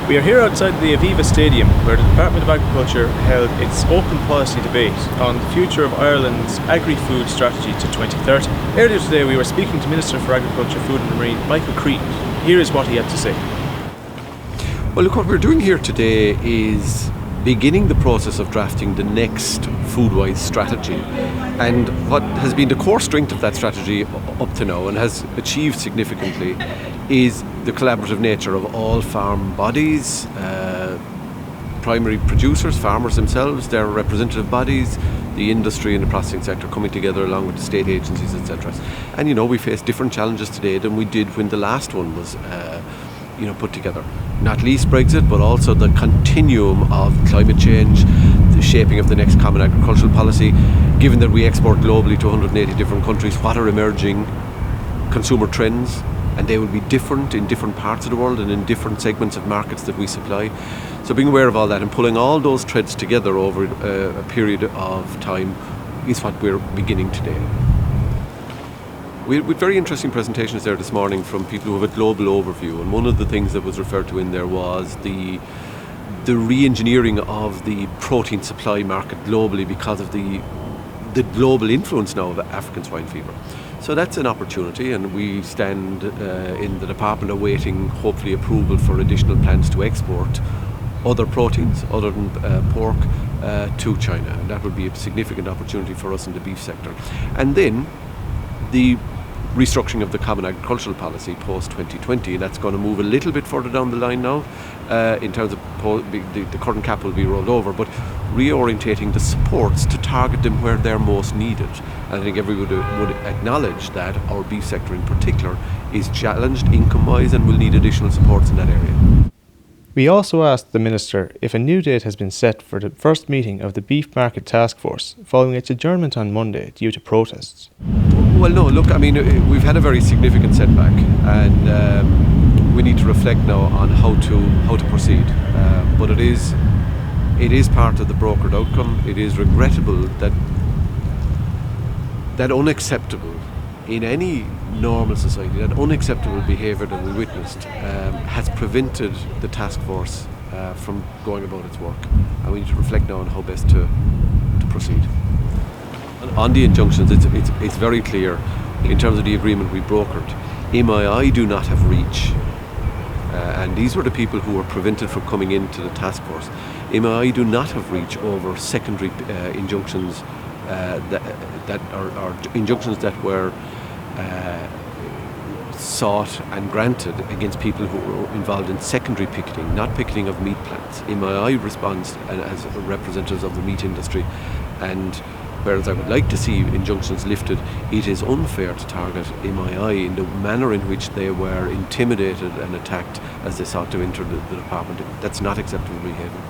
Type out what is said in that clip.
We are here outside the Aviva Stadium, where the Department of Agriculture held its open policy debate on the future of Ireland's Agri-Food strategy to 2030. Earlier today we were speaking to Minister for Agriculture, Food and Marine, Michael Creed. Here is what he had to say. Well, look, what we're doing here today is beginning the process of drafting the next food-wise strategy. And what has been the core strength of that strategy up to now and has achieved significantly is the collaborative nature of all farm bodies, primary producers, farmers themselves, their representative bodies, the industry and the processing sector coming together along with the state agencies, etc. And we face different challenges today than we did when the last one was put together. Not least Brexit, but also the continuum of climate change, the shaping of the next common agricultural policy. Given that we export globally to 180 different countries, what are emerging consumer trends? And they will be different in different parts of the world and in different segments of markets that we supply. So being aware of all that and pulling all those threads together over a period of time is what we're beginning today. We had very interesting presentations there this morning from people who have a global overview, and one of the things that was referred to in there was the re-engineering of the protein supply market globally because of the global influence now of African swine fever. So that's an opportunity, and we stand in the department awaiting hopefully approval for additional plans to export other proteins other than pork to China, and that would be a significant opportunity for us in the beef sector. And then the restructuring of the common agricultural policy post 2020, that's going to move a little bit further down the line now in terms of the current cap will be rolled over, but reorientating the supports to target them where they're most needed. And I think everybody would acknowledge that our beef sector in particular is challenged income-wise and will need additional supports in that area. We also asked the Minister if a new date has been set for the first meeting of the Beef Market Taskforce following its adjournment on Monday due to protests. Well, no, look, we've had a very significant setback, and we need to reflect now on how to proceed. But it is part of the brokered outcome. It is regrettable that unacceptable in any normal society, that unacceptable behaviour that we witnessed has prevented the task force from going about its work, and we need to reflect now on how best to proceed. On the injunctions, it's very clear in terms of the agreement we brokered. MII do not have reach, and these were the people who were prevented from coming into the task force. MII do not have reach over secondary injunctions that are injunctions that were sought and granted against people who were involved in secondary picketing, not picketing of meat plants. MII responds as representatives of the meat industry, and whereas I would like to see injunctions lifted, it is unfair to target MII in the manner in which they were intimidated and attacked as they sought to enter the department. That's not acceptable behaviour.